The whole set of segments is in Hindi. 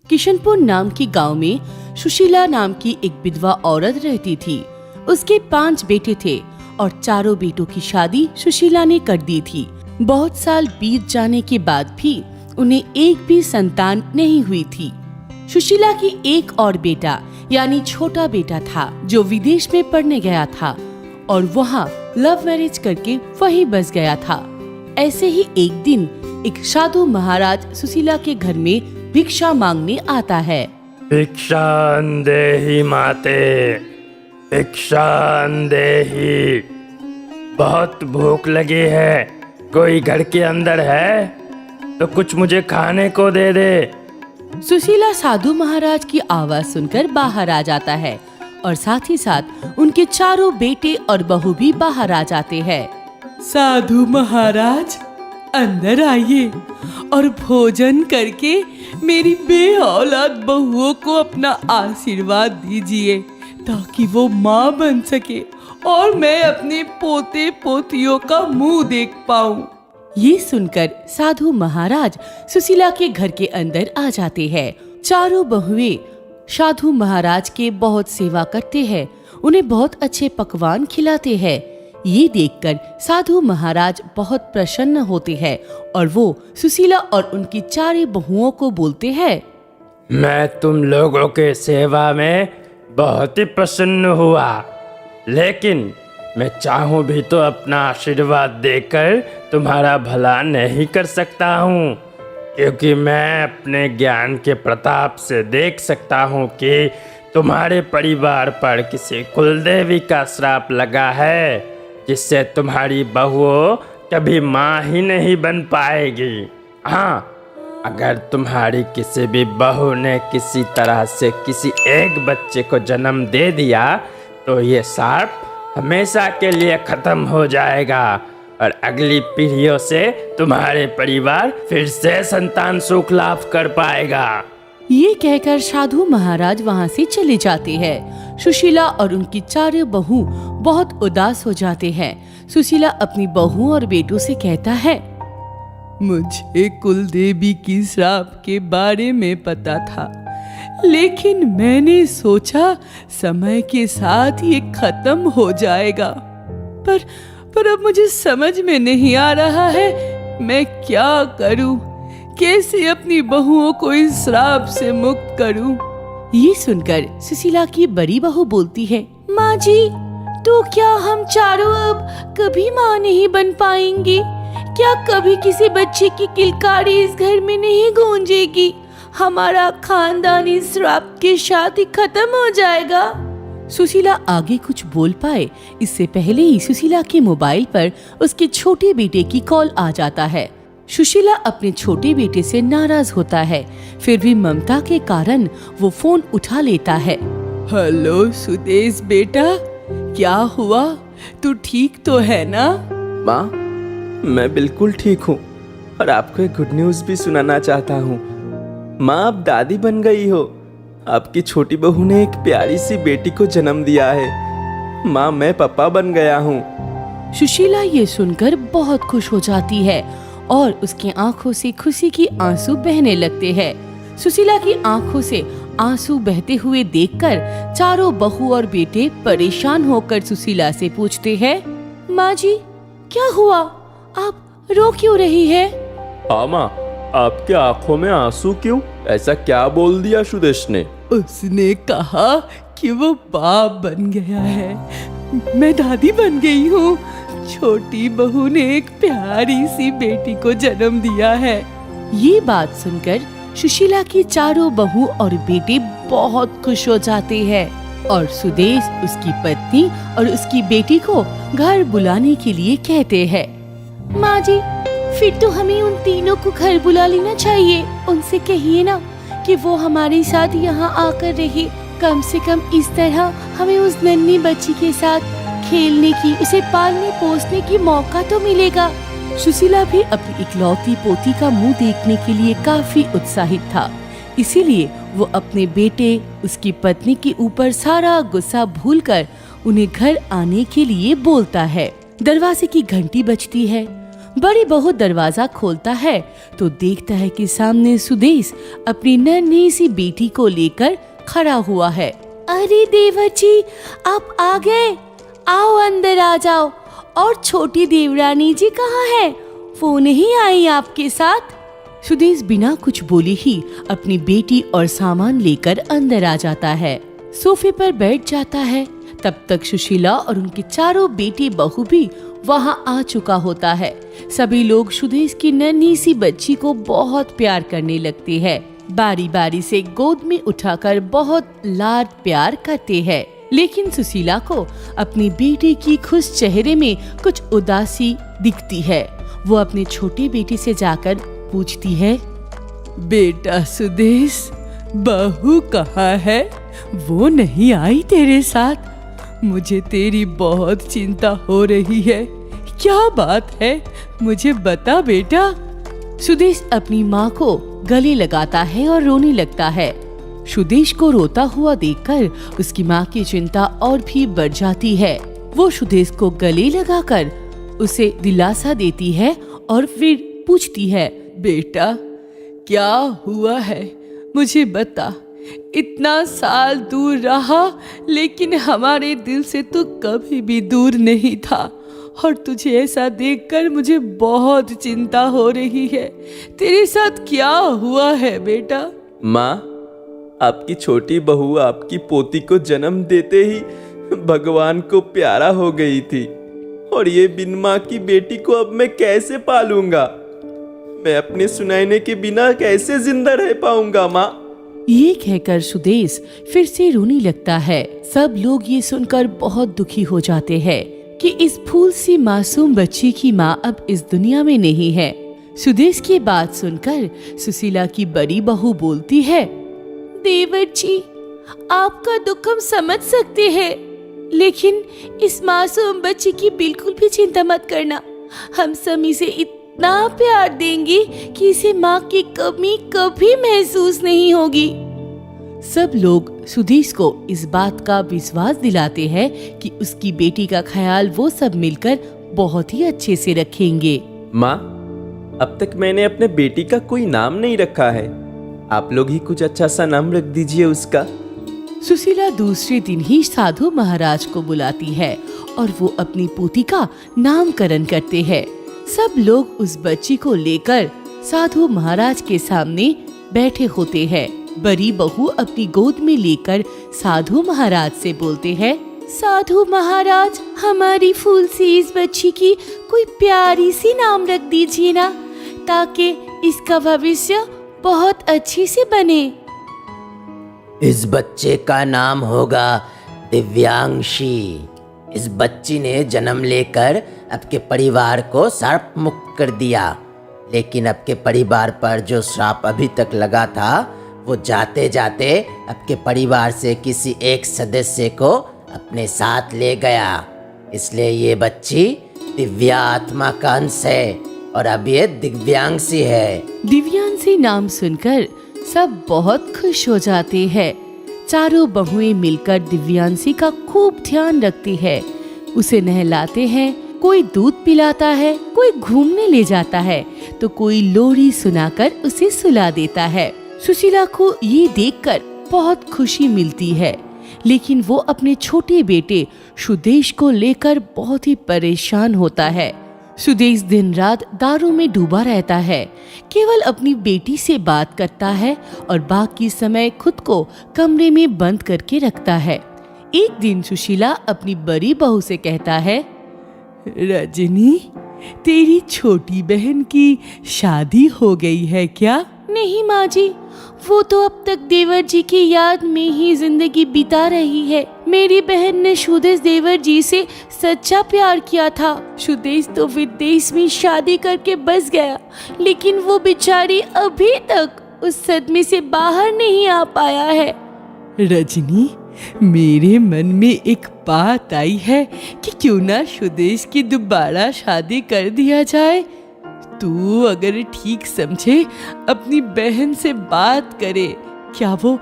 किशनपुर नाम के गांव में सुशीला नाम की एक विधवा औरत रहती थी। उसके 5 बेटे थे और चारों बेटों की शादी सुशीला ने कर दी थी। बहुत साल बीत जाने के बाद भी उन्हें एक भी संतान नहीं हुई थी। सुशीला की एक और बेटा यानी छोटा बेटा था जो विदेश में पढ़ने गया था और वहाँ लव मैरिज करके वहीं बस गया था। ऐसे ही एक दिन एक साधु महाराज सुशीला के घर में भिक्षा मांगने आता है। भिक्षां देहि माते, भिक्षां देहि। बहुत भूख लगी है, कोई घर के अंदर है तो कुछ मुझे खाने को दे दे। सुशीला साधु महाराज की आवाज सुनकर बाहर आ जाता है और साथ ही साथ उनके चारों बेटे और बहू भी बाहर आ जाते हैं। साधु महाराज अंदर आइए और भोजन करके मेरी बेऔलाद बहुओं को अपना आशीर्वाद दीजिए ताकि वो माँ बन सके और मैं अपने पोते पोतियों का मुंह देख पाऊं। ये सुनकर साधु महाराज सुशीला के घर के अंदर आ जाते हैं। चारों बहुएं साधु महाराज के बहुत सेवा करते हैं, उन्हें बहुत अच्छे पकवान खिलाते हैं। ये देखकर साधु महाराज बहुत प्रसन्न होते हैं और वो सुशीला और उनकी 4 बहुओं को बोलते हैं, मैं तुम लोगों के सेवा में बहुत ही प्रसन्न हुआ, लेकिन मैं चाहूँ भी तो अपना आशीर्वाद देकर तुम्हारा भला नहीं कर सकता हूँ, क्योंकि मैं अपने ज्ञान के प्रताप से देख सकता हूँ कि तुम्हारे परिवार पर किसी कुलदेवी का श्राप लगा है, जिससे तुम्हारी बहुओं कभी माँ ही नहीं बन पाएगी। हाँ, अगर तुम्हारी किसी भी बहू ने किसी तरह से किसी एक बच्चे को जन्म दे दिया तो ये श्राप हमेशा के लिए खत्म हो जाएगा और अगली पीढ़ियों से तुम्हारे परिवार फिर से संतान सुख लाभ कर पाएगा। ये कहकर साधु महाराज वहाँ से चले जाते हैं। सुशीला और उनकी 4 बहू बहुत उदास हो जाते हैं। सुशीला अपनी बहू और बेटों से कहता है, मुझे कुलदेवी की श्राप के बारे में पता था, लेकिन मैंने सोचा समय के साथ ये खत्म हो जाएगा। पर अब मुझे समझ में नहीं आ रहा है मैं क्या करूं, कैसे अपनी बहुओं को इस श्राप से मुक्त करूं। ये सुनकर सुशीला की बड़ी बहू बोलती है, माँ जी, तो क्या हम चारों अब कभी माँ नहीं बन पाएंगी? क्या कभी किसी बच्चे की किलकारी इस घर में नहीं गूंजेगी? हमारा खानदानी श्राप के साथ ही खत्म हो जाएगा। सुशीला आगे कुछ बोल पाए इससे पहले ही सुशीला के मोबाइल पर उसके छोटे बेटे की कॉल आ जाता है। सुशीला अपने छोटे बेटे से नाराज होता है, फिर भी ममता के कारण वो फोन उठा लेता है। हेलो सुदेश बेटा, क्या हुआ? तू ठीक तो है ना? माँ, मैं बिल्कुल ठीक हूँ और आपको एक गुड न्यूज़ भी सुनाना चाहता हूँ। माँ, आप दादी बन गई हो। आपकी छोटी बहू ने एक प्यारी सी बेटी को जन्म दिया है। माँ, मैं पापा बन गया हूँ। सुशीला ये सुनकर बहुत खुश हो जाती है और उसकी आंखों से खुशी की आंसू बहने लगते हैं। सुशीला की आंखों से आंसू बहते हुए देखकर चारों बहू और बेटे परेशान होकर सुशीला से पूछते हैं, माँ जी, क्या हुआ? आप रो क्यों रही है? हाँ माँ, आपके आंखों में आंसू क्यों? ऐसा क्या बोल दिया सुदेश ने? उसने कहा कि वो बाप बन गया है, मैं दादी बन गई हूँ। छोटी बहू ने एक प्यारी सी बेटी को जन्म दिया है। ये बात सुनकर सुशीला की चारों बहू और बेटे बहुत खुश हो जाते हैं और सुदेश उसकी पत्नी और उसकी बेटी को घर बुलाने के लिए कहते हैं। माँ जी, फिर तो हमें उन तीनों को घर बुला लेना चाहिए। उनसे कहिए ना कि वो हमारे साथ यहाँ आकर रहे। कम से कम इस तरह हमें उस नन्ही बच्ची के साथ खेलने की, उसे पालने पोसने की मौका तो मिलेगा। सुशीला भी अपनी इकलौती पोती का मुंह देखने के लिए काफी उत्साहित था, इसीलिए वो अपने बेटे, उसकी पत्नी के ऊपर सारा गुस्सा भूलकर उन्हें घर आने के लिए बोलता है। दरवाजे की घंटी बजती है। बड़ी बहू दरवाजा खोलता है तो देखता है कि सामने सुदेश अपनी नन्ही सी बेटी को लेकर खड़ा हुआ है। अरे देवर जी, आप आ गए, आओ अंदर आ जाओ। और छोटी देवरानी जी कहाँ है? वो नहीं आई आपके साथ? सुदेश बिना कुछ बोले ही अपनी बेटी और सामान लेकर अंदर आ जाता है, सोफे पर बैठ जाता है। तब तक सुशीला और उनके चारों बेटी बहू भी वहां आ चुका होता है। सभी लोग सुदेश की नन्ही सी बच्ची को बहुत प्यार करने लगते हैं, बारी बारी से गोद में उठाकर बहुत लाड प्यार करते हैं। लेकिन सुशीला को अपनी बेटी की खुश चेहरे में कुछ उदासी दिखती है। वो अपने छोटे बेटे से जाकर पूछती है, बेटा सुदेश, बहू कहाँ है? वो नहीं आई तेरे साथ? मुझे तेरी बहुत चिंता हो रही है। क्या बात है, मुझे बता बेटा। सुदेश अपनी माँ को गले लगाता है और रोने लगता है। सुदेश को रोता हुआ देखकर उसकी माँ की चिंता और भी बढ़ जाती है। वो सुदेश को गले लगाकर उसे दिलासा देती है और फिर पूछती है, बेटा क्या हुआ है, मुझे बता। इतना साल दूर रहा लेकिन हमारे दिल से तू कभी भी दूर नहीं था, और तुझे ऐसा देखकर मुझे बहुत चिंता हो रही है। तेरे साथ क्या हुआ है बेटा? माँ, आपकी छोटी बहू आपकी पोती को जन्म देते ही भगवान को प्यारा हो गई थी, और ये बिन माँ की बेटी को अब मैं कैसे पालूंगा? मैं अपने सुनैने के बिना कैसे जिंदा रह पाऊंगा माँ? ये कहकर सुदेश फिर से रोने लगता है। सब लोग ये सुनकर बहुत दुखी हो जाते हैं कि इस फूल सी मासूम बच्ची की माँ अब इस दुनिया में नहीं है। सुदेश की बात सुनकर सुशीला की बड़ी बहू बोलती है, देवर जी, आपका दुख हम समझ सकते हैं, लेकिन इस मासूम बच्ची की बिल्कुल भी चिंता मत करना। हम सब इसे इतना प्यार देंगे कि इसे माँ की कमी कभी महसूस नहीं होगी। सब लोग सुदेश को इस बात का विश्वास दिलाते हैं कि उसकी बेटी का ख्याल वो सब मिलकर बहुत ही अच्छे से रखेंगे। माँ, अब तक मैंने अपने बेटी का कोई नाम नहीं रखा है, आप लोग ही कुछ अच्छा सा नाम रख दीजिए उसका। सुशीला दूसरे दिन ही साधु महाराज को बुलाती है और वो अपनी पोती का नामकरण करते हैं। सब लोग उस बच्ची को लेकर साधु महाराज के सामने बैठे होते हैं। बड़ी बहू अपनी गोद में लेकर साधु महाराज से बोलते हैं, साधु महाराज, हमारी फूल सी इस बच्ची की कोई प्यारी सी नाम रख दीजिए ना, ताकि इसका भविष्य बहुत अच्छी से बने। इस बच्चे का नाम होगा दिव्यांशी। इस बच्ची ने जन्म लेकर आपके परिवार को श्राप मुक्त कर दिया, लेकिन आपके परिवार पर जो श्राप अभी तक लगा था वो जाते जाते आपके परिवार से किसी एक सदस्य को अपने साथ ले गया। इसलिए ये बच्ची दिव्यात्मा का अंश है और अब ये दिव्यांशी है। दिव्यांशी नाम सुनकर सब बहुत खुश हो जाते हैं। चारों बहुएं मिलकर दिव्यांशी का खूब ध्यान रखती है, उसे नहलाते हैं, कोई दूध पिलाता है, कोई घूमने ले जाता है तो कोई लोरी सुनाकर उसे सुला देता है। सुशीला को ये देखकर बहुत खुशी मिलती है, लेकिन वो अपने छोटे बेटे सुदेश को लेकर बहुत ही परेशान होता है। सुदेश दिन रात दारू में डूबा रहता है, केवल अपनी बेटी से बात करता है और बाकी समय खुद को कमरे में बंद करके रखता है। एक दिन सुशीला अपनी बड़ी बहू से कहता है, रजनी, तेरी छोटी बहन की शादी हो गई है क्या? नहीं माँ जी, वो तो अब तक देवर जी की याद में ही जिंदगी बिता रही है। मेरी बहन ने सुदेश देवर जी से सच्चा प्यार किया था। सुदेश तो विदेश में शादी करके बस गया, लेकिन वो बेचारी अभी तक उस सदमे से बाहर नहीं आ पाया है। रजनी, मेरे मन में एक बात आई है कि क्यों ना सुदेश की दोबारा शादी कर दिया जाए। तू अगर ठीक समझे अपनी बहन से बात करे, क्या वो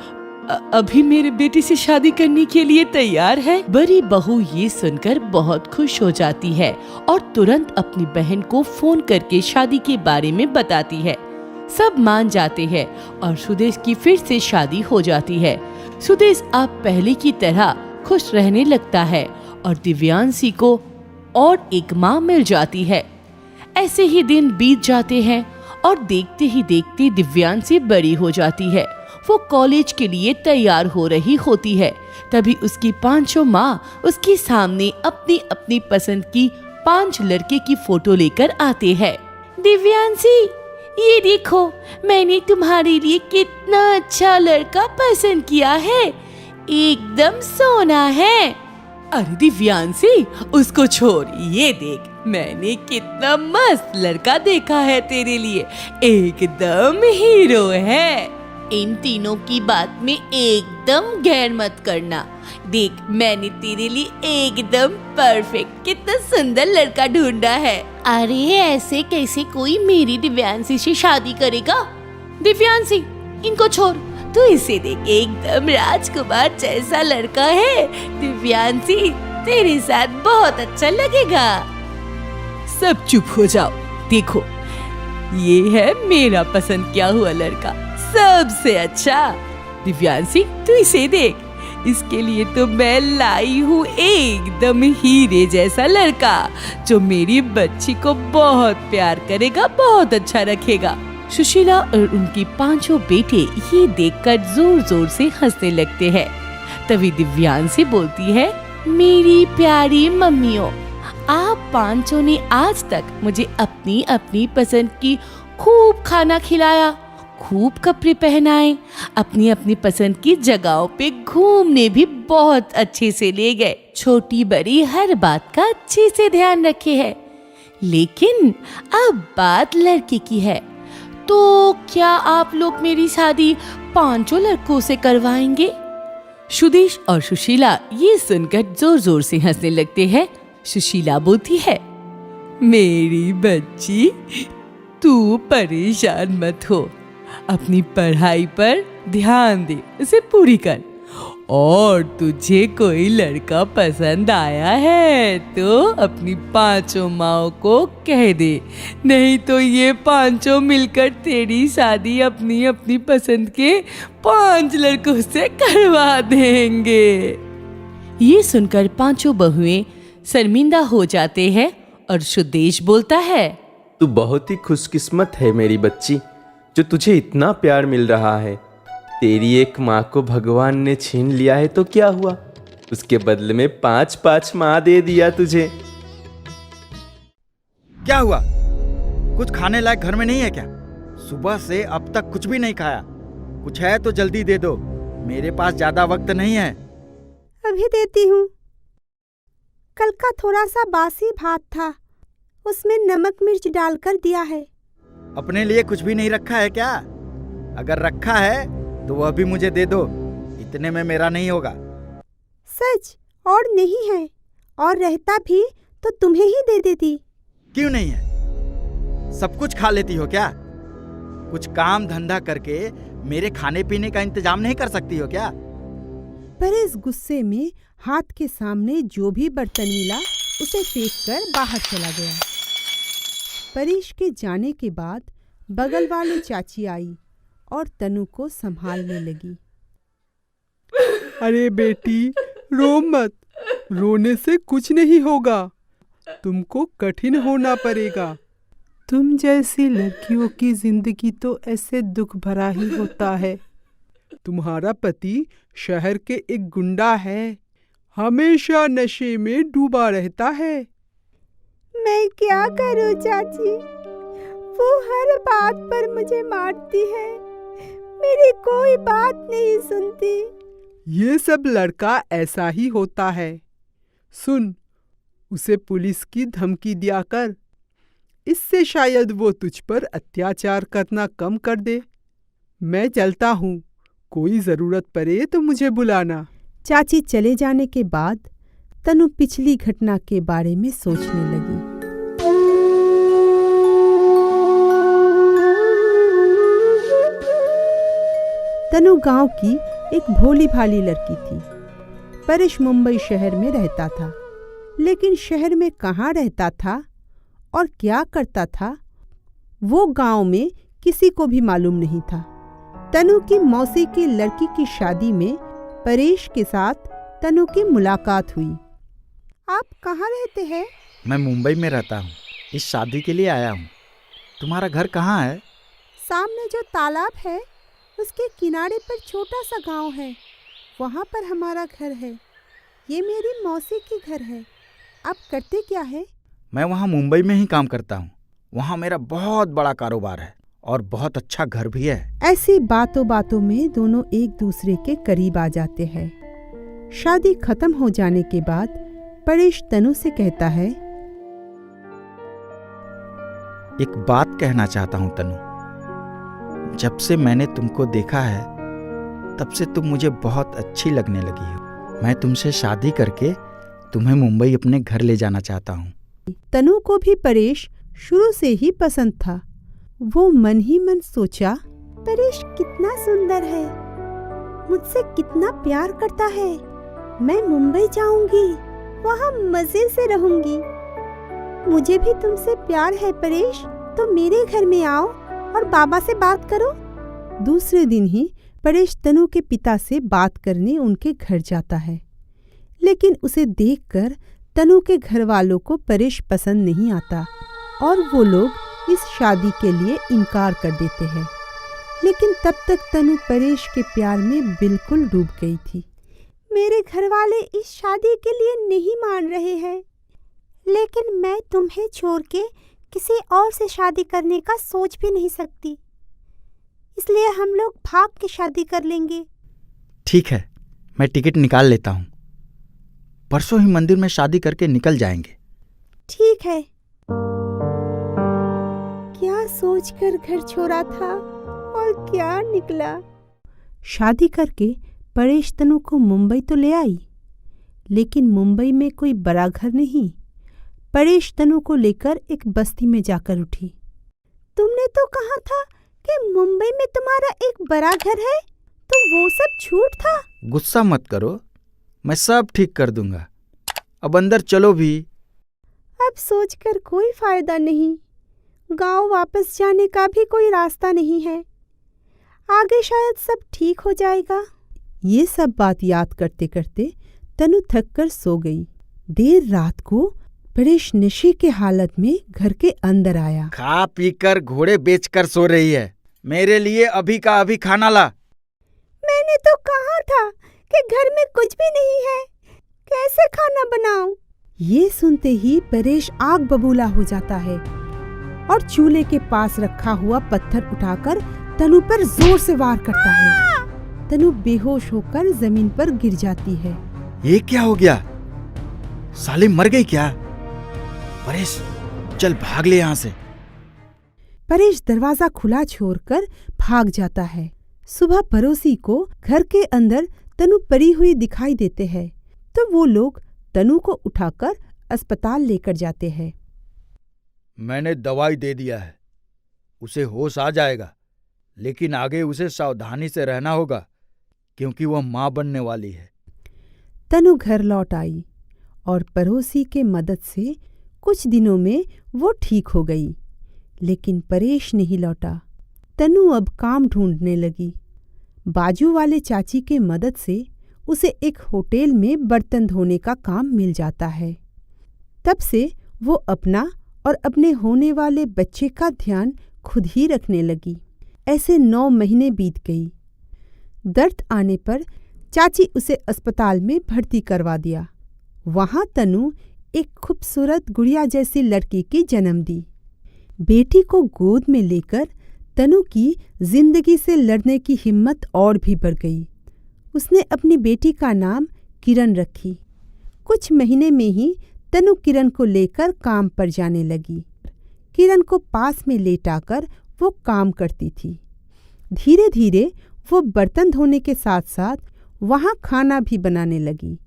अभी मेरे बेटे से शादी करने के लिए तैयार है। बड़ी बहू ये सुनकर बहुत खुश हो जाती है और तुरंत अपनी बहन को फोन करके शादी के बारे में बताती है। सब मान जाते हैं और सुदेश की फिर से शादी हो जाती है। सुदेश अब पहले की तरह खुश रहने लगता है और दिव्यांशी को और एक माँ मिल जाती है। ऐसे ही दिन बीत जाते हैं और देखते ही देखते दिव्यांशी बड़ी हो जाती है। वो कॉलेज के लिए तैयार हो रही होती है। तभी उसकी पांचों माँ उसके सामने अपनी अपनी पसंद की 5 लड़के की फोटो लेकर आते हैं। दिव्यांशी, ये देखो, मैंने तुम्हारे लिए कितना अच्छा लड़का पसंद किया है, एकदम सोना है। अरे दिव्यांशी, उसको छोड़, ये देख, मैंने कितना मस्त लड़का देखा है तेरे लिए, एकदम हीरो है। इन तीनों की बात में एकदम गैर मत करना। देख, मैंने तेरे लिए एकदम परफेक्ट कितना सुंदर लड़का ढूंढा है। अरे ऐसे कैसे कोई मेरी दिव्यांशी से शादी करेगा? दिव्यांशी, इनको छोड़, तू इसे देख, एकदम राजकुमार जैसा लड़का है। दिव्यांशी, तेरे साथ बहुत अच्छा लगेगा। सब चुप हो जाओ। देखो, ये है मेरा पसंद किया हुआ लड़का, सबसे अच्छा। दिव्यांशी, तू इसे देख, इसके लिए तो मैं लाई हूँ एकदम हीरे जैसा लड़का, जो मेरी बच्ची को बहुत प्यार करेगा, बहुत अच्छा रखेगा। सुशीला और उनकी 5 बेटे ये देखकर जोर जोर से हंसने लगते हैं। तभी दिव्यांशी बोलती है, मेरी प्यारी मम्मियों, आप 5 ने आज तक मुझे अपनी अपनी पसंद की खूब खाना खिलाया, खूब कपड़े पहनाए, अपनी अपनी पसंद की जगहों पे घूमने भी बहुत अच्छे से ले गए, छोटी बड़ी हर बात का अच्छे से ध्यान रखे है। लेकिन अब बात लड़के की है, तो क्या आप लोग मेरी शादी 5 लड़कों से करवाएंगे? सुदेश और सुशीला ये सुनकर जोर जोर से हंसने लगते हैं। सुशीला बोलती है, मेरी बच्ची, तू परेशान मत हो, अपनी पढ़ाई पर ध्यान दे, उसे पूरी कर। और तुझे कोई लड़का पसंद आया है तो अपनी 5 माँओं को कह दे, नहीं तो ये 5 मिलकर तेरी शादी अपनी अपनी पसंद के 5 लड़कों से करवा देंगे। ये सुनकर 5 बहुएं शर्मिंदा हो जाते हैं और सुदेश बोलता है, तू बहुत ही खुशकिस्मत है मेरी बच्ची, जो तुझे इतना प्यार मिल रहा है। तेरी एक माँ को भगवान ने छीन लिया है तो क्या हुआ, उसके बदले में 5 माँ दे दिया तुझे। क्या हुआ? कुछ खाने लायक घर में नहीं है क्या? सुबह से अब तक कुछ भी नहीं खाया। कुछ है तो जल्दी दे दो, मेरे पास ज्यादा वक्त नहीं है। अभी देती हूँ। कल का थोड़ा सा बासी भात था, उसमें नमक मिर्च डालकर दिया है। अपने लिए कुछ भी नहीं रखा है क्या? अगर रखा है तो वह भी मुझे दे दो, इतने में मेरा नहीं होगा। सच? और नहीं है, और रहता भी तो तुम्हें ही दे देती। क्यों नहीं है? सब कुछ खा लेती हो क्या? कुछ काम धंधा करके मेरे खाने पीने का इंतजाम नहीं कर सकती हो क्या? परेश गुस्से में हाथ के सामने जो भी बर्तन मिला उसे फेंककर बाहर चला गया। परेश के जाने के बाद बगल वाली चाची आई और तनु को संभालने लगी। अरे बेटी, रो मत, रोने से कुछ नहीं होगा, तुमको कठिन होना पड़ेगा। तुम जैसी लड़कियों की जिंदगी तो ऐसे दुख भरा ही होता है। तुम्हारा पति शहर के एक गुंडा है, हमेशा नशे में डूबा रहता है। मैं क्या करूं चाची, वो हर बात पर मुझे मारती है, मेरी कोई बात नहीं सुनती। ये सब लड़का ऐसा ही होता है। सुन, उसे पुलिस की धमकी दिया कर, इससे शायद वो तुझ पर अत्याचार करना कम कर दे। मैं चलता हूँ, कोई जरूरत पड़े तो मुझे बुलाना। चाची चले जाने के बाद तनु पिछली घटना के बारे में सोचने लगी। तनु गांव की एक भोली भाली लड़की थी। परेश मुंबई शहर में रहता था, लेकिन शहर में कहाँ रहता था और क्या करता था वो गांव में किसी को भी मालूम नहीं था। तनु की मौसी की लड़की की शादी में परेश के साथ तनु की मुलाकात हुई। आप कहाँ रहते हैं? मैं मुंबई में रहता हूँ, इस शादी के लिए आया हूँ। तुम्हारा घर कहाँ है? सामने जो तालाब है उसके किनारे पर छोटा सा गांव है, वहाँ पर हमारा घर है। ये मेरी मौसी की घर है। आप करते क्या है? मैं वहाँ मुंबई में ही काम करता हूँ। वहाँ मेरा बहुत बड़ा कारोबार है और बहुत अच्छा घर भी है। ऐसी बातों बातों में दोनों एक दूसरे के करीब आ जाते हैं। शादी खत्म हो जाने के बाद परेश तनु से कहता है, एक बात कहना चाहता हूँ तनु। जब से मैंने तुमको देखा है तब से तुम मुझे बहुत अच्छी लगने लगी हो। मैं तुमसे शादी करके तुम्हें मुंबई अपने घर ले जाना चाहता हूँ। तनु को भी परेश शुरू से ही पसंद था। वो मन ही मन सोचा, परेश कितना सुंदर है, मुझसे कितना प्यार करता है। मैं मुंबई जाऊंगी, वहाँ मजे से रहूंगी। मुझे भी तुमसे प्यार है परेश, तो मेरे घर में आओ और बाबा से बात करो। दूसरे दिन ही परेश तनु के पिता से बात करने उनके घर जाता है, लेकिन उसे देखकर तनु के घर वालों को परेश पसंद नहीं आता और वो लोग इस शादी के लिए इनकार कर देते हैं। लेकिन तब तक तनु परेश के प्यार में बिल्कुल डूब गई थी। मेरे घर वाले इस शादी के लिए नहीं मान रहे हैं, लेकिन मैं तुम्हें छोड़ के किसी और से शादी करने का सोच भी नहीं सकती, इसलिए हम लोग भाग के शादी कर लेंगे। ठीक है, मैं टिकट निकाल लेता हूँ। परसों ही मंदिर में शादी करके निकल जाएंगे। ठीक है। क्या सोचकर घर छोड़ा था और क्या निकला। शादी करके परेश तनु को मुंबई तो ले आई, लेकिन मुंबई में कोई बड़ा घर नहीं। परेश तनु को लेकर एक बस्ती में जाकर उठी। तुमने तो कहा था कि मुंबई में तुम्हारा एक बड़ा घर है, तो वो सब झूठ था। गुस्सा मत करो, मैं सब ठीक कर दूंगा। अब अंदर चलो भी। अब सोचकर कोई फायदा नहीं, गांव वापस जाने का भी कोई रास्ता नहीं है। आगे शायद सब ठीक हो जाएगा। ये सब बात याद करते करते तनु थक कर सो गई। देर रात को परेश नशे के हालत में घर के अंदर आया। खा पी कर घोड़े बेच कर सो रही है। मेरे लिए अभी का अभी खाना ला। मैंने तो कहा था कि घर में कुछ भी नहीं है, कैसे खाना बनाऊं? ये सुनते ही परेश आग बबूला हो जाता है और चूल्हे के पास रखा हुआ पत्थर उठाकर तनु पर जोर से वार करता है। तनु बेहोश होकर जमीन पर गिर जाती है। ये क्या हो गया? साली मर गई क्या? परेश चल भाग ले यहाँ से। परेश दरवाजा खुला छोड़कर भाग जाता है। सुबह पड़ोसी को घर के अंदर तनु पड़ी हुई दिखाई देते हैं, तो वो लोग तनु को उठाकर अस्पताल लेकर जाते हैं। मैंने दवाई दे दिया है, उसे होश आ जाएगा, लेकिन आगे उसे सावधानी से रहना होगा क्योंकि वह मां बनने वाली है। तनु घर लौट आई और पड़ोसी के मदद से कुछ दिनों में वो ठीक हो गई, लेकिन परेश नहीं लौटा। तनु अब काम ढूंढने लगी। बाजू वाले चाची के मदद से उसे एक होटल में बर्तन धोने का काम मिल जाता है। तब से वो अपना और अपने होने वाले बच्चे का ध्यान खुद ही रखने लगी। ऐसे 9 महीने बीत गई। दर्द आने पर चाची उसे अस्पताल में भर्ती करवा दिया। वहाँ तनु एक खूबसूरत गुड़िया जैसी लड़की की जन्म दी। बेटी को गोद में लेकर तनु की जिंदगी से लड़ने की हिम्मत और भी बढ़ गई। उसने अपनी बेटी का नाम किरण रखी। कुछ महीने में ही तनु किरण को लेकर काम पर जाने लगी। किरण को पास में लेटाकर वो काम करती थी। धीरे धीरे वो बर्तन धोने के साथ साथ वहाँ खाना भी बनाने लगी,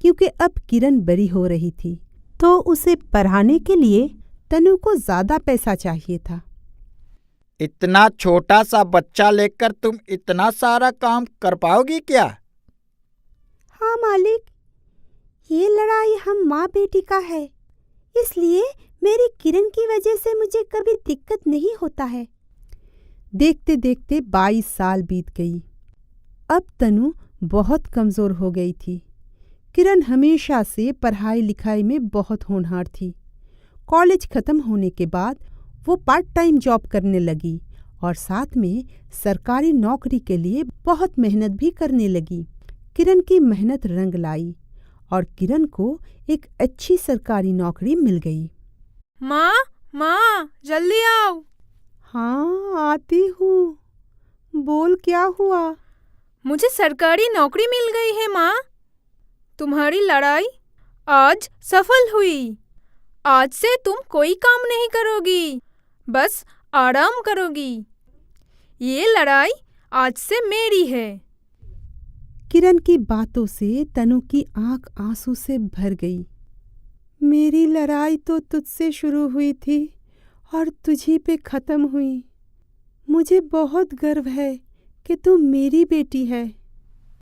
क्योंकि अब किरण बड़ी हो रही थी, तो उसे पढ़ाने के लिए तनु को ज़्यादा पैसा चाहिए था। इतना छोटा सा बच्चा लेकर तुम इतना सारा काम कर पाओगी क्या? हाँ मालिक, ये लड़ाई हम माँ बेटी का है, इसलिए मेरी किरण की वजह से मुझे कभी दिक्कत नहीं होता है। देखते देखते 22 साल बीत गई। अब तनु बहुत कमज़ोर हो गई थी। किरण हमेशा से पढ़ाई लिखाई में बहुत होनहार थी। कॉलेज ख़त्म होने के बाद वो पार्ट टाइम जॉब करने लगी और साथ में सरकारी नौकरी के लिए बहुत मेहनत भी करने लगी। किरण की मेहनत रंग लाई और किरण को एक अच्छी सरकारी नौकरी मिल गई। माँ, माँ, जल्दी आओ। हाँ, आती हूँ। बोल, क्या हुआ? मुझे सरकारी नौकरी मिल गई है माँ। तुम्हारी लड़ाई आज सफल हुई। आज से तुम कोई काम नहीं करोगी, बस आराम करोगी। ये लड़ाई आज से मेरी है। किरण की बातों से तनु की आंख आंसू से भर गई। मेरी लड़ाई तो तुझसे शुरू हुई थी और तुझी पे खत्म हुई। मुझे बहुत गर्व है कि तू मेरी बेटी है।